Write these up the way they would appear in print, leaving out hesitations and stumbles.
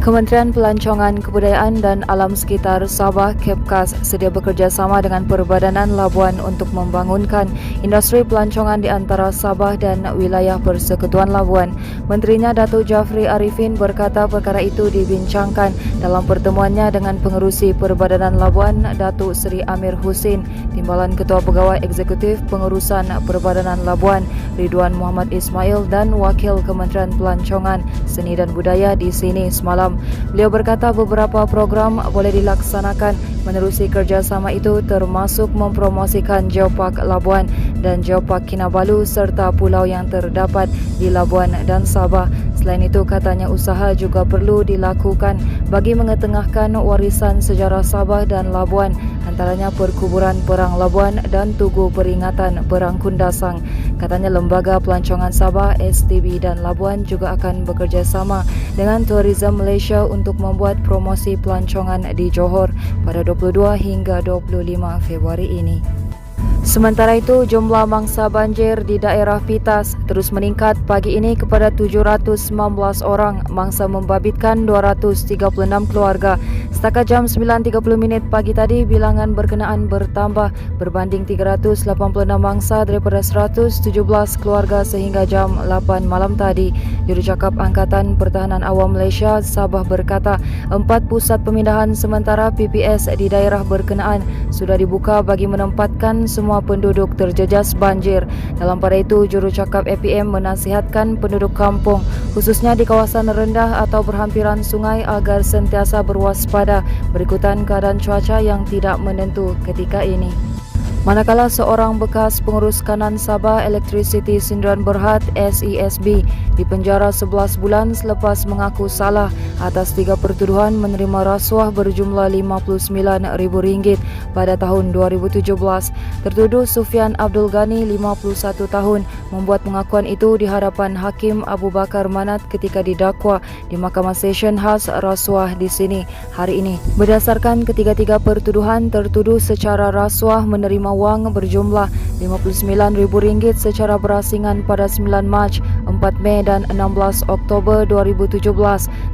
Kementerian Pelancongan Kebudayaan dan Alam Sekitar Sabah Kepkas sedia bekerjasama dengan Perbadanan Labuan untuk membangunkan industri pelancongan di antara Sabah dan wilayah Persekutuan Labuan. Menterinya Datuk Jafri Arifin berkata perkara itu dibincangkan dalam pertemuannya dengan pengerusi Perbadanan Labuan Datuk Seri Amir Husin, Timbalan Ketua Pegawai Eksekutif Pengurusan Perbadanan Labuan Ridwan Muhammad Ismail dan Wakil Kementerian Pelancongan, Seni dan Budaya di sini semalam. Beliau berkata beberapa program boleh dilaksanakan menerusi kerjasama itu termasuk mempromosikan Geopark Labuan dan Geopark Kinabalu serta pulau yang terdapat di Labuan dan Sabah. Selain itu, katanya usaha juga perlu dilakukan bagi mengetengahkan warisan sejarah Sabah dan Labuan, antaranya perkuburan Perang Labuan dan Tugu Peringatan Perang Kundasang. Katanya Lembaga Pelancongan Sabah, STB dan Labuan juga akan bekerjasama dengan Tourism Malaysia untuk membuat promosi pelancongan di Johor pada 22 hingga 25 Februari ini. Sementara itu, jumlah mangsa banjir di daerah Pitas terus meningkat pagi ini kepada 719 orang, mangsa membabitkan 236 keluarga. Setakat jam 9.30 pagi tadi, bilangan berkenaan bertambah berbanding 386 mangsa daripada 117 keluarga sehingga jam 8 malam tadi. Jurucakap Angkatan Pertahanan Awam Malaysia Sabah berkata 4 pusat pemindahan sementara PPS di daerah berkenaan sudah dibuka bagi menempatkan semua penduduk terjejas banjir. Dalam pada itu, jurucakap APM menasihatkan penduduk kampung khususnya di kawasan rendah atau berhampiran sungai agar sentiasa berwaspada berikutan keadaan cuaca yang tidak menentu ketika ini. Manakala seorang bekas pengurus kanan Sabah Electricity Sdn Berhad SESB dipenjara 11 bulan selepas mengaku salah atas 3 pertuduhan menerima rasuah berjumlah RM59,000 pada tahun 2017. Tertuduh Sufian Abdul Ghani, 51 tahun, membuat pengakuan itu di hadapan Hakim Abu Bakar Manat ketika didakwa di Mahkamah Session Khas Rasuah di sini hari ini. Berdasarkan ketiga-tiga pertuduhan, tertuduh secara rasuah menerima wang berjumlah RM59,000 secara berasingan pada 9 Mac, 4 Mei dan 16 Oktober 2017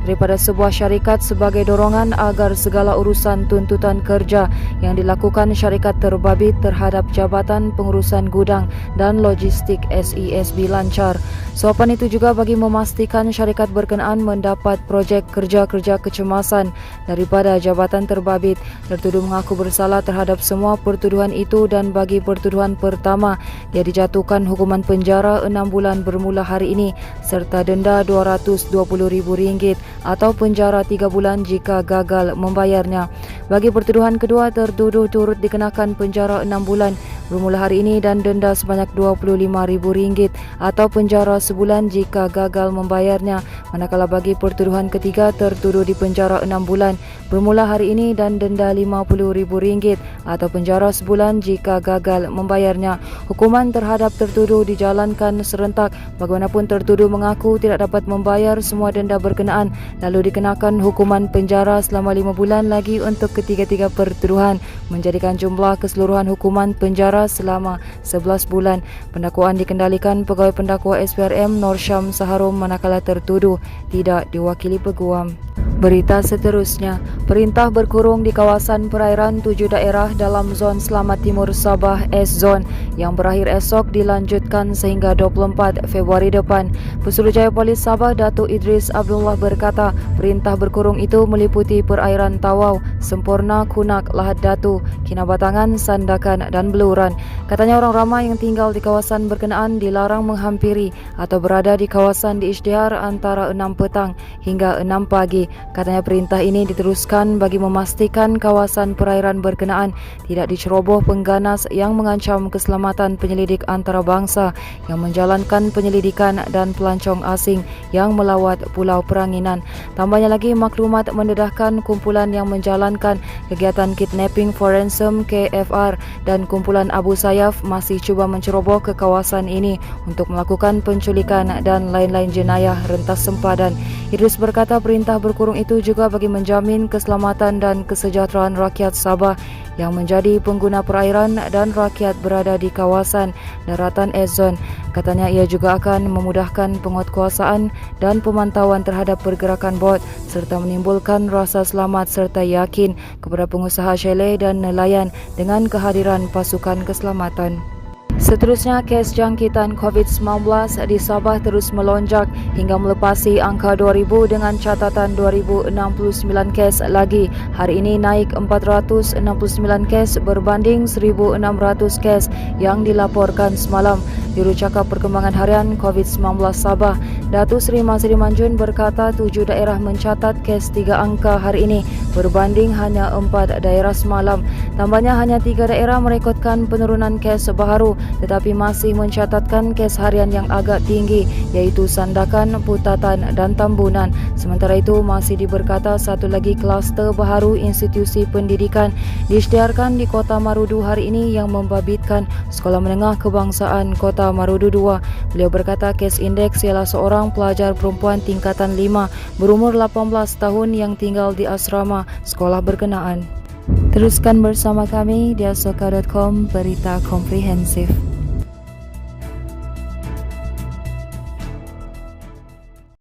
daripada sebuah syarikat sebagai dorongan agar segala urusan tuntutan kerja yang dilakukan syarikat terbabit terhadap Jabatan Pengurusan Gudang dan Logistik SESB lancar. Suapan itu juga bagi memastikan syarikat berkenaan mendapat projek kerja-kerja kecemasan daripada jabatan terbabit. Tertuduh mengaku bersalah terhadap semua pertuduhan itu dan bagi pertuduhan pertama, dia dijatuhkan hukuman penjara 6 bulan bermula hari ini serta denda RM220,000 atau penjara 3 bulan jika gagal membayarnya. Bagi pertuduhan kedua, tertuduh turut dikenakan penjara 6 bulan bermula hari ini dan denda sebanyak RM25,000 atau penjara sebulan jika gagal membayarnya. Manakala bagi pertuduhan ketiga, tertuduh dipenjara 6 bulan bermula hari ini dan denda RM50,000 atau penjara sebulan jika gagal membayarnya. Hukuman terhadap tertuduh dijalankan serentak. Bagaimanapun tertuduh mengaku tidak dapat membayar semua denda berkenaan, lalu dikenakan hukuman penjara selama 5 bulan lagi untuk ketiga-tiga pertuduhan, menjadikan jumlah keseluruhan hukuman penjara selama 11 bulan. Pendakwaan dikendalikan Pegawai Pendakwa SPRM Nur Syam Saharom manakala tertuduh tidak diwakili peguam. Berita seterusnya, perintah berkurung di kawasan perairan 7 daerah dalam zon Selamat Timur Sabah S-Zone yang berakhir esok dilanjutkan sehingga 24 Februari depan. Pesuruhjaya Polis Sabah Datuk Idris Abdullah berkata perintah berkurung itu meliputi perairan Tawau, Semporna, Kunak, Lahad Datu, Kinabatangan, Sandakan dan Beluran. Katanya orang ramai yang tinggal di kawasan berkenaan dilarang menghampiri atau berada di kawasan diisytihar antara 6 petang hingga 6 pagi. Katanya perintah ini diteruskan bagi memastikan kawasan perairan berkenaan tidak diceroboh pengganas yang mengancam keselamatan penyelidik antarabangsa yang menjalankan penyelidikan dan pelancong asing yang melawat Pulau Peranginan. Tambahnya lagi, maklumat mendedahkan kumpulan yang menjalankan kegiatan kidnapping for ransom KFR dan kumpulan Abu Sayyaf masih cuba menceroboh ke kawasan ini untuk melakukan penculikan dan lain-lain jenayah rentas sempadan. Idris berkata perintah berkurung itu juga bagi menjamin keselamatan dan kesejahteraan rakyat Sabah yang menjadi pengguna perairan dan rakyat berada di kawasan daratan Ezon. Katanya ia juga akan memudahkan penguatkuasaan dan pemantauan terhadap pergerakan bot serta menimbulkan rasa selamat serta yakin kepada pengusaha chalet dan nelayan dengan kehadiran pasukan keselamatan. Seterusnya, kes jangkitan COVID-19 di Sabah terus melonjak hingga melepasi angka 2,000 dengan catatan 2,069 kes lagi. Hari ini naik 469 kes berbanding 1,600 kes yang dilaporkan semalam. Jurucakap Perkembangan Harian COVID-19 Sabah, Datuk Seri Masri Manjun berkata 7 daerah mencatat kes 3 angka hari ini berbanding hanya 4 daerah semalam. Tambahnya hanya 3 daerah merekodkan penurunan kes baharu tetapi masih mencatatkan kes harian yang agak tinggi iaitu Sandakan, Putatan dan Tambunan. Sementara itu masih diberkata satu lagi kluster baharu institusi pendidikan diisytiharkan di Kota Marudu hari ini yang membabitkan Sekolah Menengah Kebangsaan Kota Marudu 2. Beliau berkata kes indeks ialah seorang pelajar perempuan tingkatan 5 berumur 18 tahun yang tinggal di asrama sekolah berkenaan. Teruskan bersama kami di asoka.com, berita komprehensif.